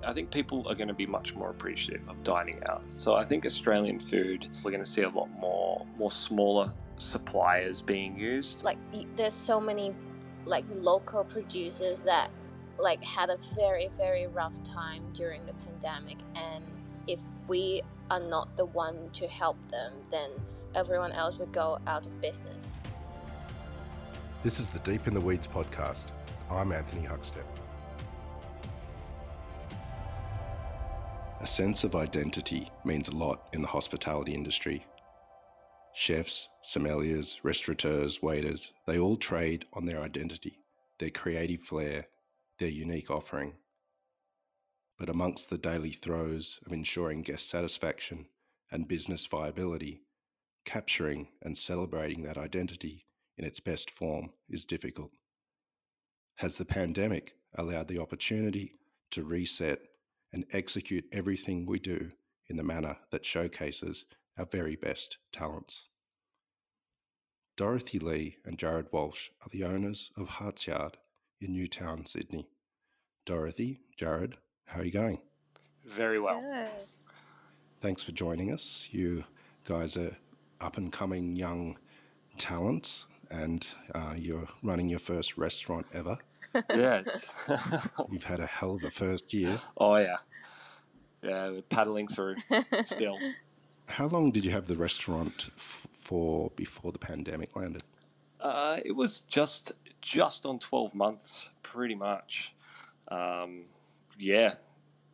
I think people are going to be much more appreciative of dining out. So I think Australian food, we're going to see a lot more smaller suppliers being used. Like there's so many like local producers that like had a very, very rough time during the pandemic, and if we are not the one to help them, then everyone else would go out of business. This is the Deep in the Weeds podcast. I'm Anthony Huckstep. A sense of identity means a lot in the hospitality industry. Chefs, sommeliers, restaurateurs, waiters, they all trade on their identity, their creative flair, their unique offering. But amongst the daily throes of ensuring guest satisfaction and business viability, capturing and celebrating that identity in its best form is difficult. Has the pandemic allowed the opportunity to reset and execute everything we do in the manner that showcases our very best talents? Dorothy Lee and Jarrod Walsh are the owners of Hartsyard in Newtown, Sydney. Dorothy, Jarrod, how are you going? Very well. Good. Thanks for joining us. You guys are up and coming young talents, and you're running your first restaurant ever. Yeah. You've had a hell of a first year. Oh, yeah. Yeah, we're paddling through still. How long did you have the restaurant for before the pandemic landed? It was just on 12 months, pretty much.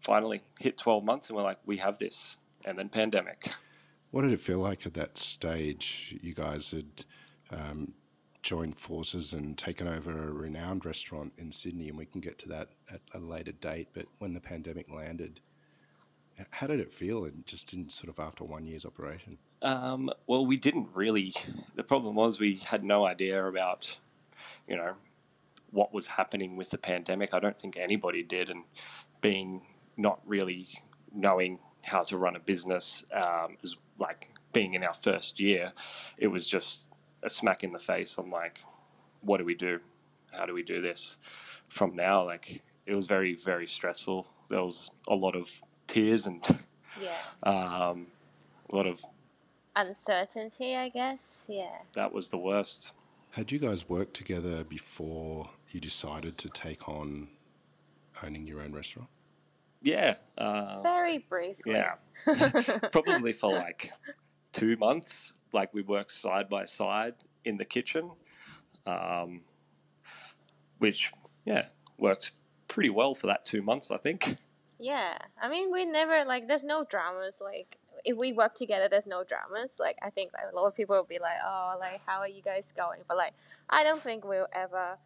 Finally hit 12 months and we're like, we have this. And then pandemic. What did it feel like at that stage? You guys had joined forces and taken over a renowned restaurant in Sydney, and we can get to that at a later date. But when the pandemic landed, how did it feel? And just in sort of after 1 year's operation? Well, we didn't really. The problem was we had no idea about, what was happening with the pandemic. I don't think anybody did, and being not really knowing how to run a business is like being in our first year. It was just a smack in the face. I'm like, what do we do? How do we do this from now? Like, it was very, very stressful. There was a lot of tears and a lot of uncertainty, I guess. Yeah. That was the worst. Had you guys worked together before you decided to take on owning your own restaurant? Yeah. Very briefly. Yeah. Probably for like 2 months. Like, we worked side by side in the kitchen, which, worked pretty well for that 2 months, I think. Yeah. I mean, we never, there's no dramas. Like, if we work together, there's no dramas. Like, I think a lot of people will be like, oh, how are you guys going? But, I don't think we'll ever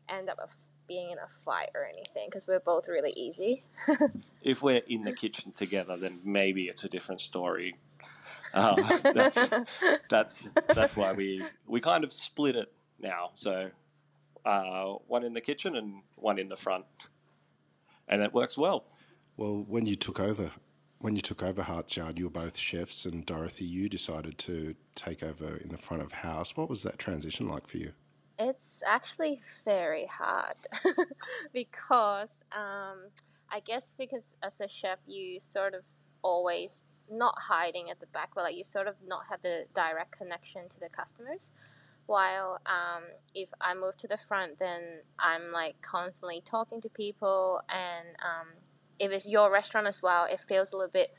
end up being in a fight or anything, because we're both really easy. If we're in the kitchen together, then maybe it's a different story. That's why we kind of split it now. So one in the kitchen and one in the front, and it works well. Well, when you took over Hartsyard, you were both chefs, and Dorothy, you decided to take over in the front of house. What was that transition like for you? It's actually very hard because I guess because as a chef, you sort of always not hiding at the back, but you sort of not have the direct connection to the customers. While if I move to the front, then I'm constantly talking to people, and if it's your restaurant as well, it feels a little bit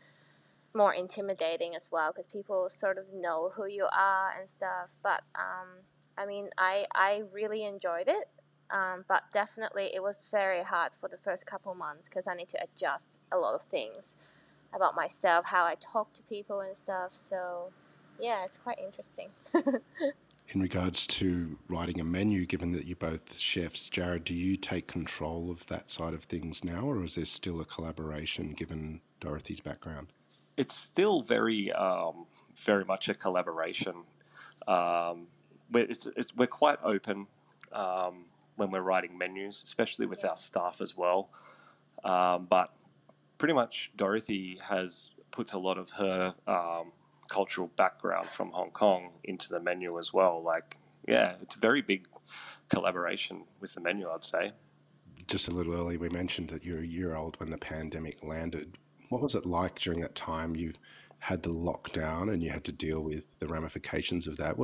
more intimidating as well, because people sort of know who you are and stuff. But I mean, I really enjoyed it, but definitely it was very hard for the first couple months, because I need to adjust a lot of things about myself, how I talk to people and stuff. So yeah, it's quite interesting. In regards to writing a menu, given that you're both chefs, Jarrod, do you take control of that side of things now, or is there still a collaboration given Dorothy's background? It's still very much a collaboration. We're quite open when we're writing menus, especially with our staff as well. But pretty much Dorothy puts a lot of her cultural background from Hong Kong into the menu as well. It's a very big collaboration with the menu, I'd say. just a little early, we mentioned that you're a year old when the pandemic landed. What was it like during that time? You had the lockdown and you had to deal with the ramifications of that.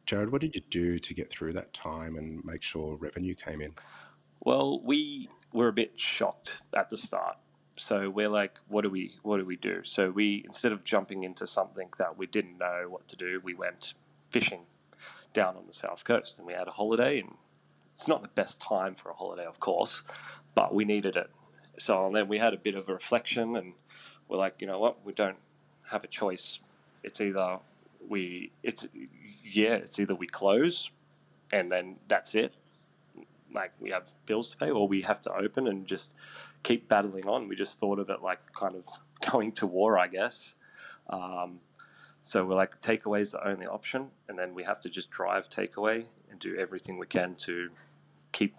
Jarrod, what did you do to get through that time and make sure revenue came in? Well, we were a bit shocked at the start. So we're like, what do we do? So we, instead of jumping into something that we didn't know what to do, we went fishing down on the south coast, and we had a holiday. And it's not the best time for a holiday, of course, but we needed it. So and then we had a bit of a reflection, and we're like, you know what, we don't have a choice. It's either it's either we close, and then that's it, like we have bills to pay, or we have to open and just keep battling on. We just thought of it like kind of going to war, I guess. So we're like, takeaway is the only option, and then we have to just drive takeaway and do everything we can to keep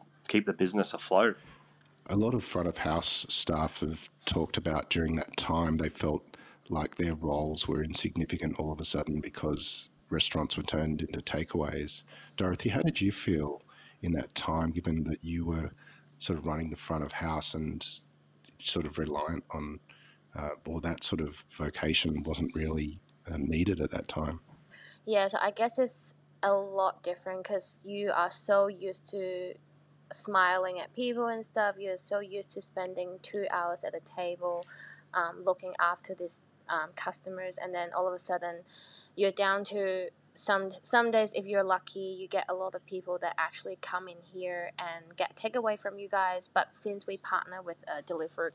the business afloat. A lot of front of house staff have talked about during that time they felt like their roles were insignificant all of a sudden because restaurants were turned into takeaways. Dorothy, how did you feel in that time, given that you were sort of running the front of house and sort of reliant on, or that sort of vocation wasn't really needed at that time? Yeah, so I guess it's a lot different because you are so used to smiling at people and stuff. You're so used to spending 2 hours at a table, looking after these customers, and then all of a sudden you're down to some days, if you're lucky, you get a lot of people that actually come in here and get takeaway from you guys. But since we partner with a delivery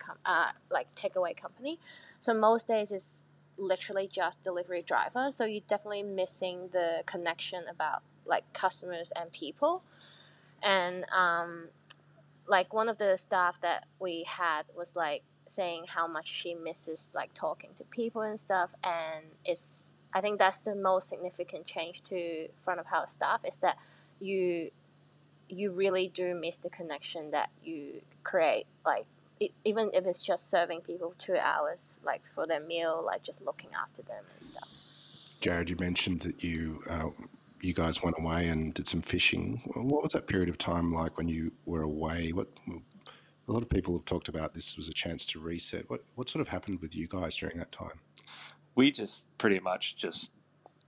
like takeaway company, so most days is literally just delivery driver. So you're definitely missing the connection about like customers and people. And like one of the staff that we had was like saying how much she misses like talking to people and stuff, and it's, I think that's the most significant change to front of house staff, is that you really do miss the connection that you create, like even if it's just serving people 2 hours like for their meal, like just looking after them and stuff. Jarrod, you mentioned that you guys went away and did some fishing. What was that period of time like when you were away? What a lot of people have talked about, this was a chance to reset. What sort of happened with you guys during that time? We just pretty much just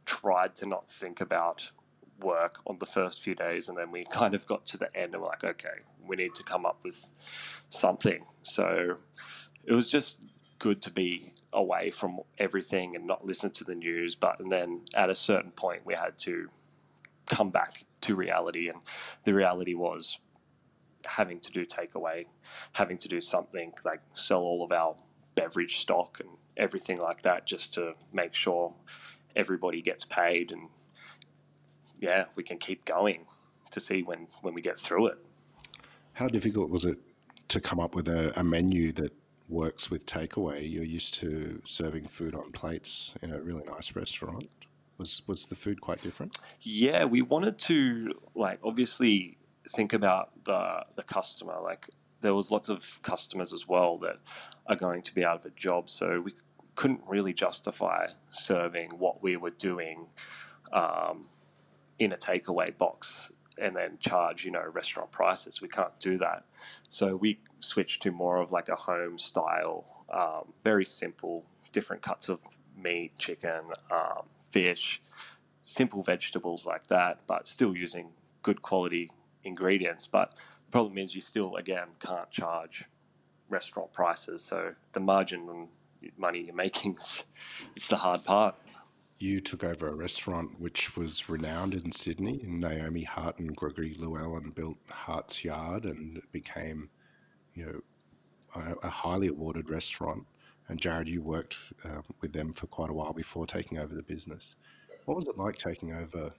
tried to not think about work on the first few days, and then we kind of got to the end and we're like, okay, we need to come up with something. So it was just good to be away from everything and not listen to the news. But and then at a certain point, we had to come back to reality, and the reality was having to do takeaway, having to do something like sell all of our beverage stock and everything like that, just to make sure everybody gets paid, and yeah, we can keep going to see when we get through it. How difficult was it to come up with a menu that works with takeaway? You're used to serving food on plates in a really nice restaurant. Was the food quite different? Yeah, we wanted to like obviously think about the customer. Like there was lots of customers as well that are going to be out of a job, so we couldn't really justify serving what we were doing um, in a takeaway box and then charge restaurant prices. We can't do that, so we switched to more of like a home style, very simple, different cuts of meat, chicken, fish, simple vegetables like that, but still using good quality ingredients. But the problem is you still, again, can't charge restaurant prices. So the margin on money you're making it's the hard part. You took over a restaurant which was renowned in Sydney. Naomi Hart and Gregory Llewellyn built Hartsyard, and it became, you know, a highly awarded restaurant. And Jarrod, you worked with them for quite a while before taking over the business. What was it like taking over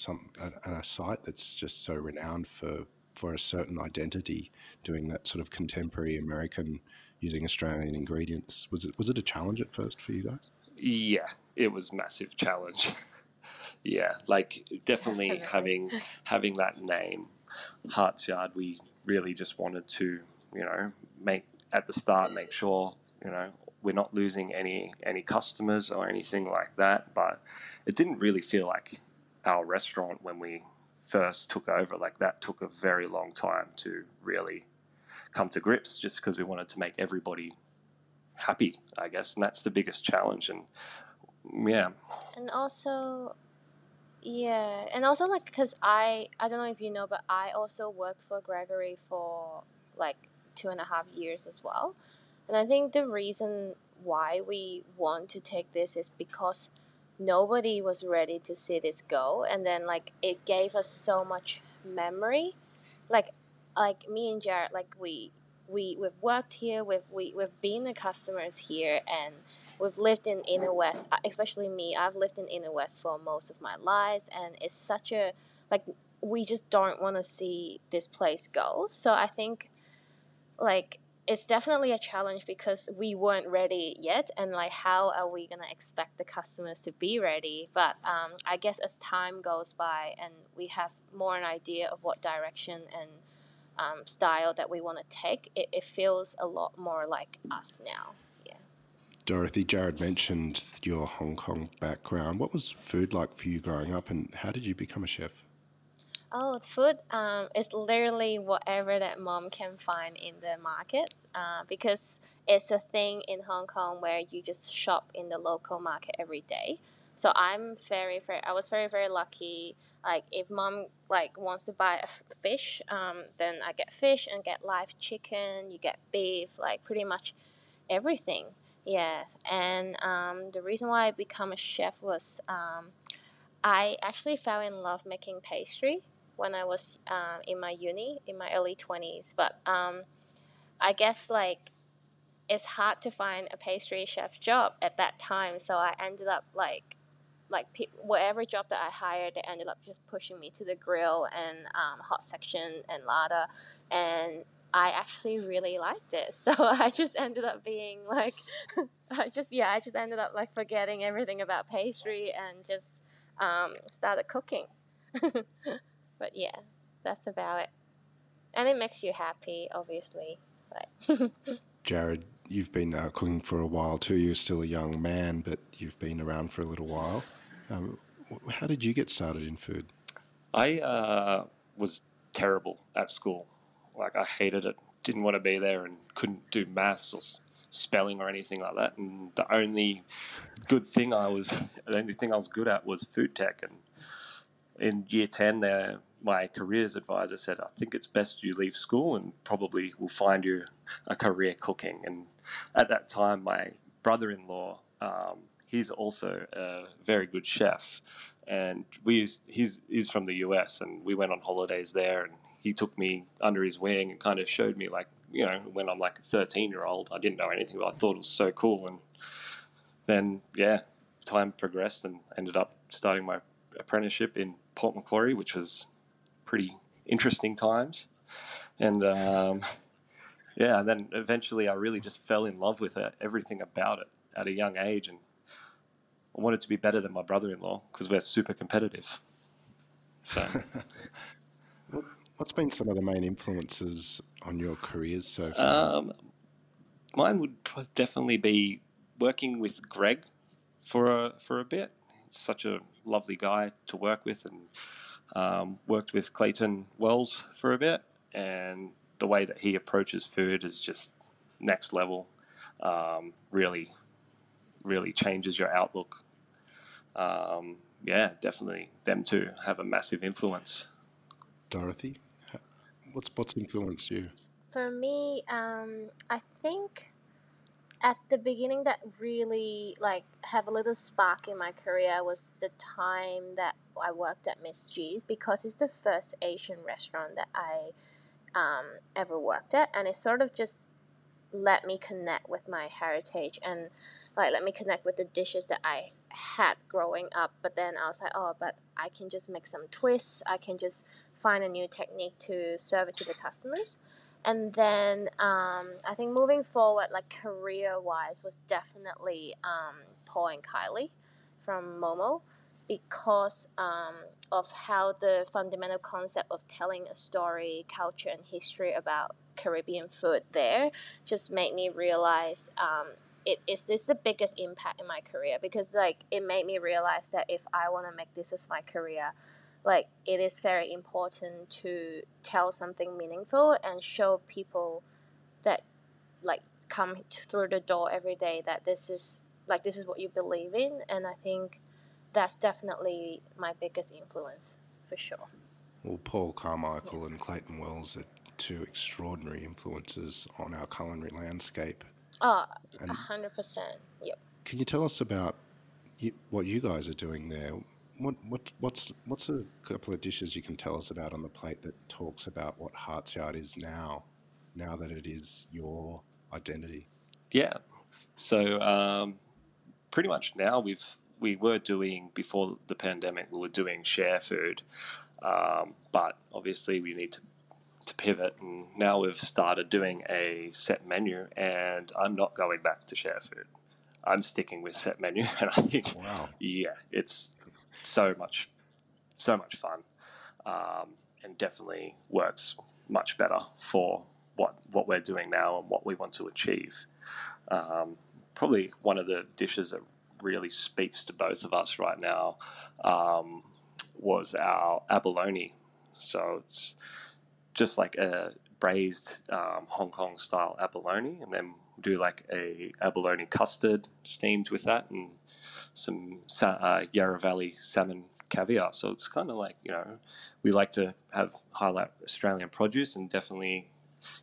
a site that's just so renowned for a certain identity, doing that sort of contemporary American using Australian ingredients? Was it a challenge at first for you guys? Yeah, it was massive challenge. Yeah, like definitely Definitely. having that name, Hartsyard. We really just wanted to, make at the start make sure we're not losing any customers or anything like that. But it didn't really feel like our restaurant when we first took over. Like that took a very long time to really come to grips, just because we wanted to make everybody happy, I guess. And that's the biggest challenge. And yeah. And also, yeah, and also like because I don't know if you know, but I also worked for Gregory for like 2.5 years as well. And I think the reason why we want to take this is because nobody was ready to see this go, and then like it gave us so much memory, like me and Jarrod, like we've worked here, we've been the customers here, and we've lived in Inner West. Especially me, I've lived in Inner West for most of my lives, and it's such a like we just don't want to see this place go. So I think like it's definitely a challenge because we weren't ready yet, and like how are we gonna expect the customers to be ready? But I guess as time goes by and we have more an idea of what direction and style that we want to take, it feels a lot more like us now. Yeah. Dorothy, Jarrod mentioned your Hong Kong background. What was food like for you growing up, and how did you become a chef? Oh, food is literally whatever that mom can find in the market because it's a thing in Hong Kong where you just shop in the local market every day. So I was very, very lucky. Like if mom like wants to buy a fish, then I get fish and get live chicken. You get beef, like pretty much everything. Yeah, and the reason why I become a chef was I actually fell in love making pastry when I was in my uni in my early 20s. But I guess like it's hard to find a pastry chef job at that time, so I ended up whatever job that I hired, they ended up just pushing me to the grill and hot section and larder, and I actually really liked it. So I just ended up being like, I just ended up like forgetting everything about pastry and just started cooking. But yeah, that's about it, and it makes you happy, obviously. But Jarrod, you've been cooking for a while too. You're still a young man, but you've been around for a little while. How did you get started in food? I was terrible at school. Like, I hated it. Didn't want to be there and couldn't do maths or spelling or anything like that. And the only thing I was good at was food tech. And in year 10 there, my careers advisor said, I think it's best you leave school and probably we'll find you a career cooking. And at that time, my brother-in-law, he's also a very good chef. And he's from the US, and we went on holidays there, and he took me under his wing and kind of showed me, like, when I'm like a 13-year-old, I didn't know anything, but I thought it was so cool. And then, yeah, time progressed and ended up starting my apprenticeship in Port Macquarie, which was pretty interesting times. And yeah, and then eventually I really just fell in love with it, everything about it at a young age, and I wanted to be better than my brother-in-law because we're super competitive. So What's been some of the main influences on your careers so far? mine would definitely be working with Greg for a bit. He's such a lovely guy to work with, and worked with Clayton Wells for a bit, and the way that he approaches food is just next level. Really, really changes your outlook. Yeah, definitely them two have a massive influence. Dorothy, what's influenced you? for me, I think at the beginning that really like have a little spark in my career was the time that I worked at Miss G's, because it's the first Asian restaurant that I ever worked at, and it sort of just let me connect with my heritage and like let me connect with the dishes that I had growing up. But then I was like, oh, but I can just make some twists. I can just find a new technique to serve it to the customers. And then I think moving forward, like career wise, was definitely Paul and Kylie from Momo, because of how the fundamental concept of telling a story, culture, and history about Caribbean food there just made me realize this the biggest impact in my career, because like it made me realize that if I want to make this as my career, like it is very important to tell something meaningful and show people that like come through the door every day, that this is what you believe in. And I think that's definitely my biggest influence for sure. Well, Paul Carmichael and Clayton Wells are two extraordinary influences on our culinary landscape. Oh, And 100%. Yep. can you tell us about what you guys are doing there? What's a couple of dishes you can tell us about on the plate that talks about what Hartsyard is now that it is your identity? Yeah. So pretty much now we were doing, before the pandemic, we were doing share food, but obviously we need to pivot, and now we've started doing a set menu, and I'm not going back to share food. I'm sticking with set menu, and I think, Wow. yeah, it's so much fun, and definitely works much better for what we're doing now and what we want to achieve. Probably one of the dishes that really speaks to both of us right now was our abalone. So it's just like a braised Hong Kong style abalone, and then do like a abalone custard steamed with that, and some Yarra Valley salmon caviar. So it's kind of like, we like to highlight Australian produce and definitely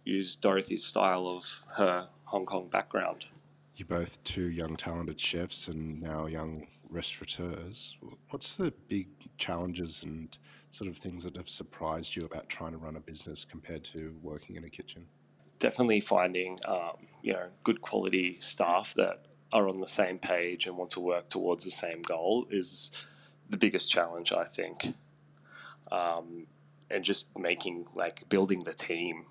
use Dorothy's style of her Hong Kong background. You're both two young, talented chefs and now young restaurateurs. What's the big challenges and sort of things that have surprised you about trying to run a business compared to working in a kitchen? Definitely finding good quality staff that are on the same page and want to work towards the same goal is the biggest challenge, I think. And just building the team.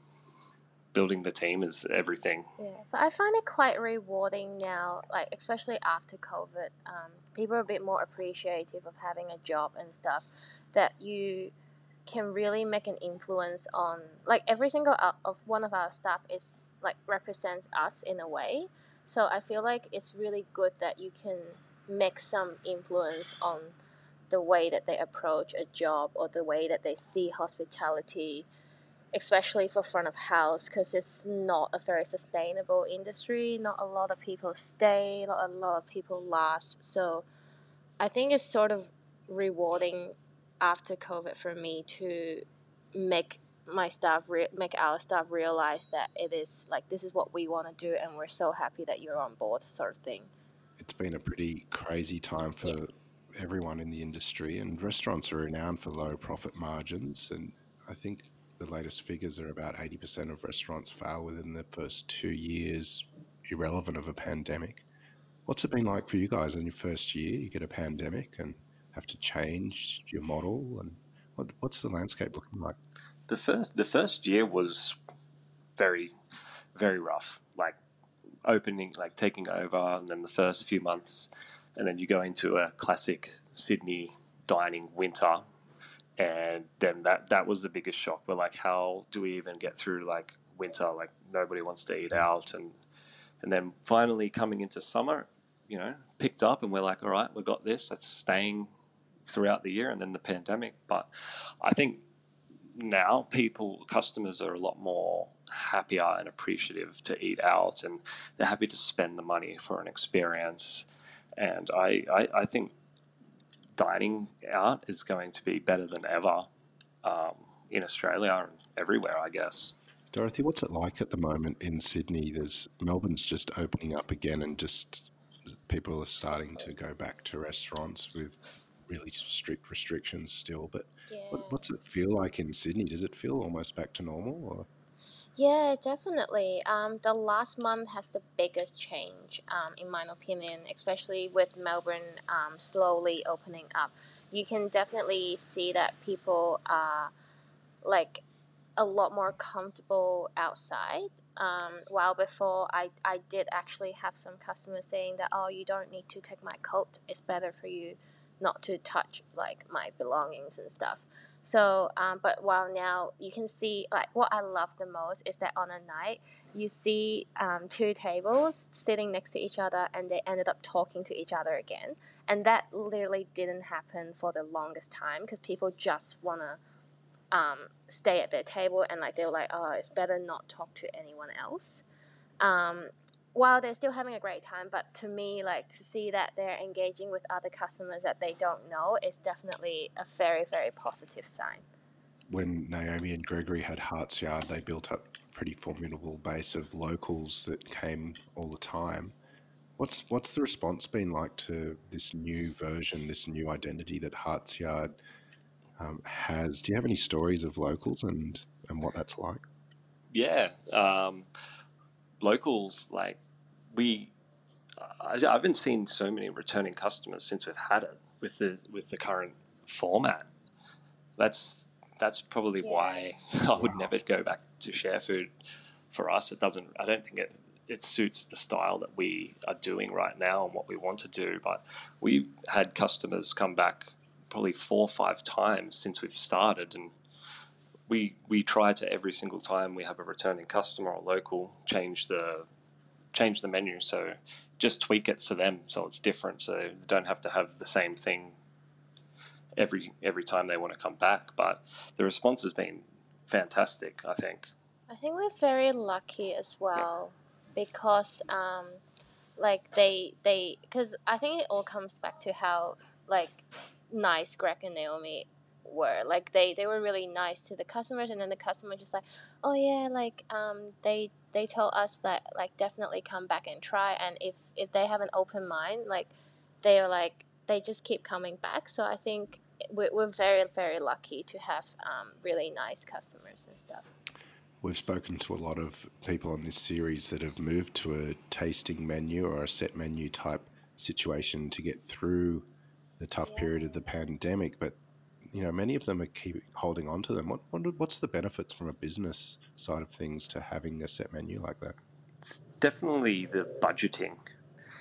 Building the team is everything. Yeah, but I find it quite rewarding now, like especially after COVID. People are a bit more appreciative of having a job and stuff, that you can really make an influence on, like every single of one of our staff is like represents us in a way. So I feel like it's really good that you can make some influence on the way that they approach a job or the way that they see hospitality, especially for front of house, because it's not a very sustainable industry. Not a lot of people stay, not a lot of people last. So I think it's sort of rewarding after COVID for me to make make our staff realize that it is like, this is what we want to do, and we're so happy that you're on board, sort of thing. It's been a pretty crazy time for everyone in the industry, and restaurants are renowned for low profit margins. And I think the latest figures are about 80% of restaurants fail within the first 2 years, irrelevant of a pandemic. What's it been like for you guys in your first year? You get a pandemic and have to change your model, and what's the landscape looking like? The first year was very, very rough. Like opening, like taking over, and then the first few months, and then you go into a classic Sydney dining winter, and then that was the biggest shock. We're like, how do we even get through like winter? Like nobody wants to eat out, and then finally coming into summer, picked up, and we're like, all right, we got this. That's staying throughout the year, and then the pandemic. But I think now customers are a lot more happier and appreciative to eat out, and they're happy to spend the money for an experience. And I think dining out is going to be better than ever, in Australia and everywhere, I guess. Dorothy, what's it like at the moment in Sydney? Melbourne's just opening up again, and just people are starting to go back to restaurants with really strict restrictions still. But Yeah. what's it feel like in Sydney? Does it feel almost back to normal? Or? Yeah, definitely. The last month has the biggest change, in my opinion, especially with Melbourne slowly opening up. You can definitely see that people are like a lot more comfortable outside. While before, I did actually have some customers saying that, oh, you don't need to take my coat. It's better for you not to touch like my belongings and stuff. So, but while now you can see, like what I love the most is that on a night you see two tables sitting next to each other, and they ended up talking to each other again. And that literally didn't happen for the longest time, because people just want to stay at their table, and like they were like, oh, it's better not talk to anyone else. While they're still having a great time, but to me, like, to see that they're engaging with other customers that they don't know is definitely a very, very positive sign. When Naomi and Gregory had Hartsyard, they built up a pretty formidable base of locals that came all the time. What's the response been like to this new version, this new identity that Hartsyard has? Do you have any stories of locals and what that's like? Yeah, locals, like, I haven't seen so many returning customers since we've had it with the current format. That's probably why I would never go back to share food. For us, it doesn't. I don't think it suits the style that we are doing right now and what we want to do. But we've had customers come back probably 4 or 5 times since we've started, and we try to, every single time we have a returning customer or local, change the menu, so just tweak it for them so it's different, so they don't have to have the same thing every time they want to come back. But the response has been fantastic, I think. I think we're very lucky as well, because like they because I think it all comes back to how, like, nice Greg and Naomi were. Like, they were really nice to the customers, and then the customer just like, oh yeah, like, they told us that, like, definitely come back and try, and if they have an open mind, like, they are like, they just keep coming back. So I think we're very, very lucky to have really nice customers and stuff. We've spoken to a lot of people on this series that have moved to a tasting menu or a set menu type situation to get through the tough period of the pandemic, but many of them are keep holding on to them. What's the benefits from a business side of things to having a set menu like that? It's definitely the budgeting.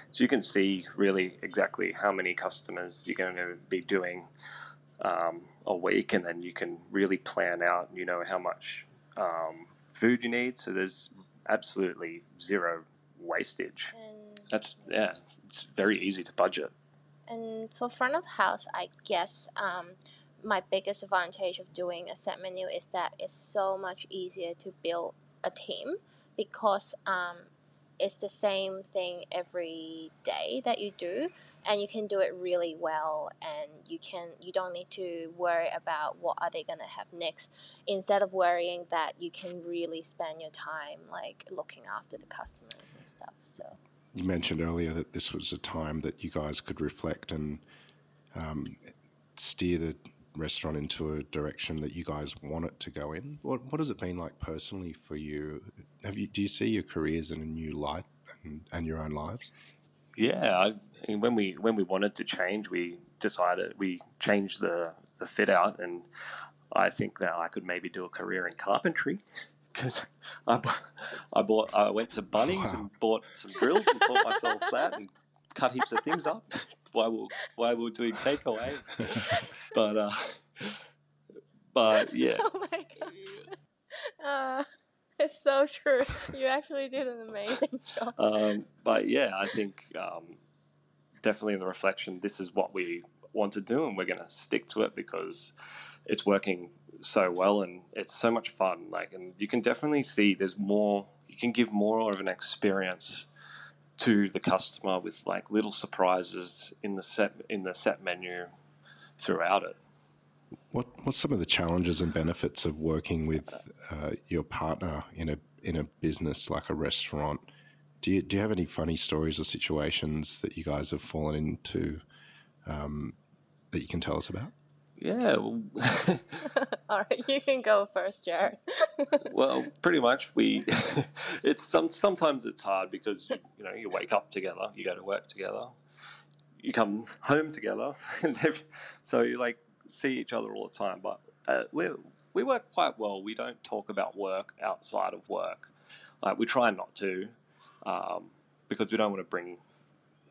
So you can see really exactly how many customers you're going to be doing a week, and then you can really plan out, how much food you need. So there's absolutely zero wastage. It's very easy to budget. And for front of house, I guess my biggest advantage of doing a set menu is that it's so much easier to build a team, because it's the same thing every day that you do, and you can do it really well, and you don't need to worry about what are they going to have next. Instead of worrying that, you can really spend your time, like, looking after the customers and stuff. So you mentioned earlier that this was a time that you guys could reflect and steer the restaurant into a direction that you guys want it to go in. What has it been like personally for you? Do you see your careers in a new light and your own lives? Yeah, when we wanted to change, we changed the fit out, and I think that I could maybe do a career in carpentry, because I went to Bunnings and bought some drills and taught myself that and cut heaps of things up while we were doing takeaway. But yeah. Oh my god. It's so true. You actually did an amazing job. But yeah, I think definitely in the reflection, this is what we want to do, and we're going to stick to it because it's working so well and it's so much fun. Like, and you can definitely see there's more. You can give more of an experience to the customer with, like, little surprises in the set menu throughout it. What's some of the challenges and benefits of working with your partner in a business like a restaurant? Do you have any funny stories or situations that you guys have fallen into that you can tell us about? Yeah. Well, all right, you can go first, Jarrod. well, pretty much sometimes it's hard because you wake up together, you go to work together, you come home together, and so you, like, see each other all the time. But we work quite well. We don't talk about work outside of work. We try not to, because we don't want to bring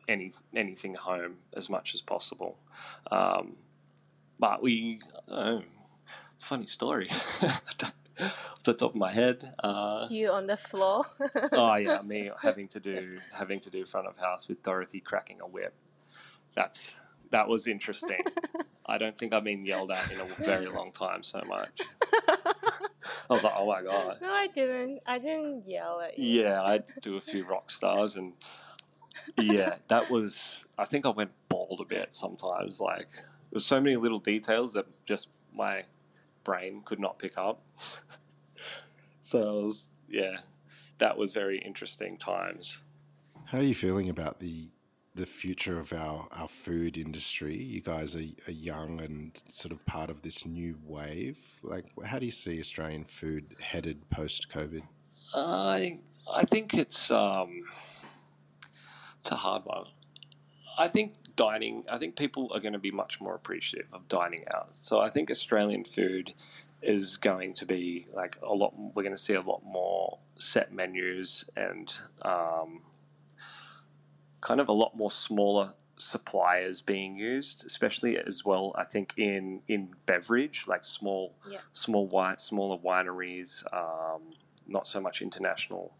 anything home as much as possible. But funny story. Off the top of my head, You on the floor. oh yeah, me having to do front of house with Dorothy cracking a whip. That's That was interesting. I don't think I've been yelled at in a very long time so much. I was like, oh my God. No, I didn't. I didn't yell at you. Yeah, I had to do a few rock stars, and yeah, that was, I think I went bald a bit sometimes. Like, there's so many little details that just my brain could not pick up. So it was, yeah, that was very interesting times. How are you feeling about the future of our food industry? You guys are young and sort of part of this new wave. Like, how do you see Australian food headed post-COVID? I think it's a hard one. I think I think people are going to be much more appreciative of dining out. So I think Australian food is going to be like a lot, we're going to see a lot more set menus and kind of a lot more smaller suppliers being used, especially as well, I think in beverage, like smaller wineries, not so much international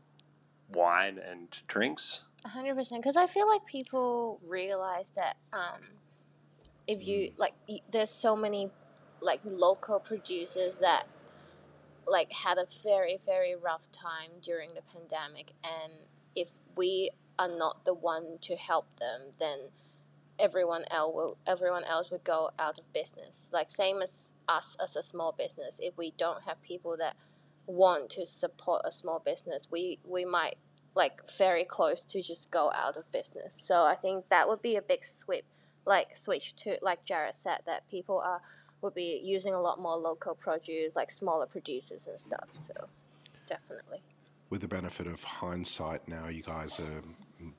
wine and drinks. 100%. Because I feel like people realize that if you there's so many like local producers that like had a very very rough time during the pandemic, and if we are not the one to help them, then everyone else would go out of business. Like same as us as a small business, if we don't have people that want to support a small business, we might like very close to just go out of business. So I think that would be a big switch to, like Jarrod said, that people would be using a lot more local produce, like smaller producers and stuff. So definitely. With the benefit of hindsight now, you guys are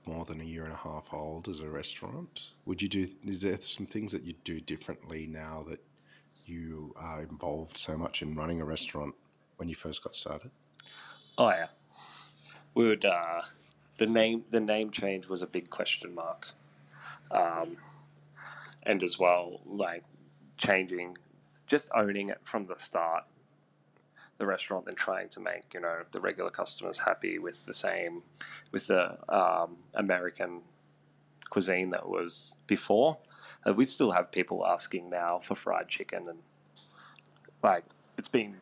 more than a year and a half old as a restaurant. Is there some things that you do differently now that you are involved so much in running a restaurant when you first got started? Oh yeah, we would. The name change was a big question mark, and as well like changing, just owning it from the start, the restaurant, and trying to make the regular customers happy with the American cuisine that was before. We still have people asking now for fried chicken, and like it's been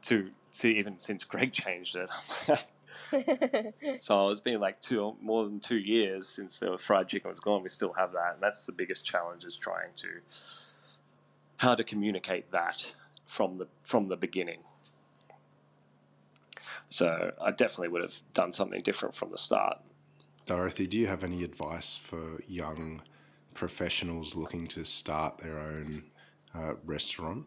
to see even since Greg changed it. So it's been like more than 2 years since the fried chicken was gone. We still have that, and that's the biggest challenge, is trying to how to communicate that from the beginning. So I definitely would have done something different from the start. Dorothy, do you have any advice for young professionals looking to start their own restaurant,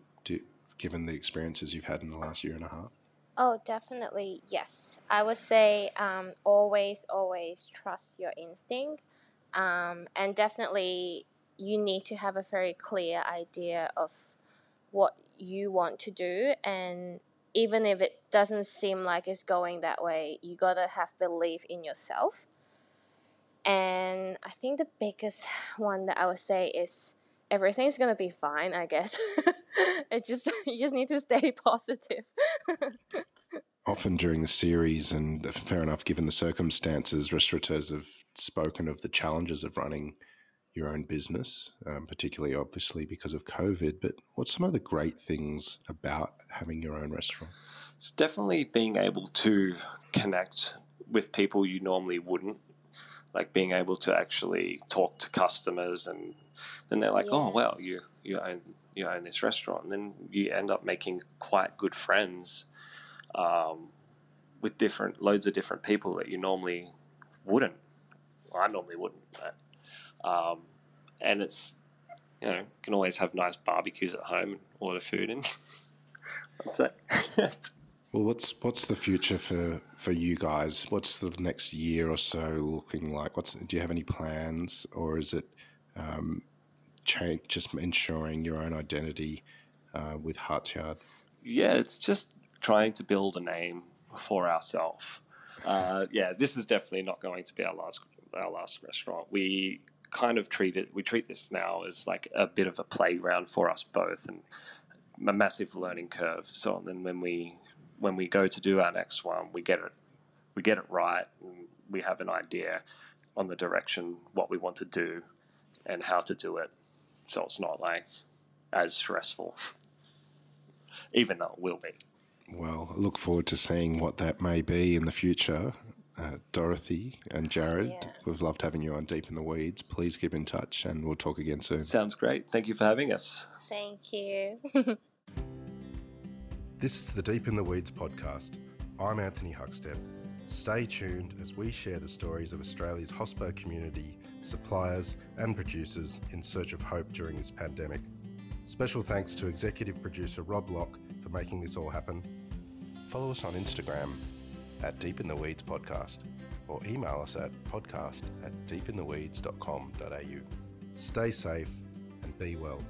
given the experiences you've had in the last year and a half? Oh, definitely, yes. I would say always trust your instinct. And definitely, you need to have a very clear idea of what you want to do. And even if it doesn't seem like it's going that way, you gotta have belief in yourself. And I think the biggest one that I would say is everything's gonna be fine, I guess. You just need to stay positive. Often during the series, and fair enough given the circumstances, restaurateurs have spoken of the challenges of running your own business, particularly obviously because of COVID. But what's some of the great things about having your own restaurant? It's definitely being able to connect with people you normally wouldn't, like being able to actually talk to customers, and then they're like, oh well, you own this restaurant, and then you end up making quite good friends with loads of different people that you normally wouldn't. Well, I normally wouldn't. And it's you can always have nice barbecues at home and order food in. That's it. Well, what's the future for you guys? What's the next year or so looking like? Do you have any plans, or is it just ensuring your own identity with Hartsyard? Yeah, it's just trying to build a name for ourselves. This is definitely not going to be our last restaurant. We kind of treat this now as like a bit of a playground for us both, and a massive learning curve. So then when we go to do our next one, we get it right, and we have an idea on the direction, what we want to do and how to do it. so it's not like as stressful, even though it will be. Well, I look forward to seeing what that may be in the future. Dorothy and Jarrod, Yeah. we've loved having you on Deep in the Weeds. Please keep in touch and we'll talk again soon. Sounds great. Thank you for having us. Thank you. This is the Deep in the Weeds podcast. I'm Anthony Huckstep. Stay tuned as we share the stories of Australia's hospo community, suppliers and producers in search of hope during this pandemic. Special thanks to executive producer Rob Locke for making this all happen. Follow us on Instagram at Deep in the Weeds Podcast or email us at podcast@deepintheweeds.com.au. Stay safe and be well.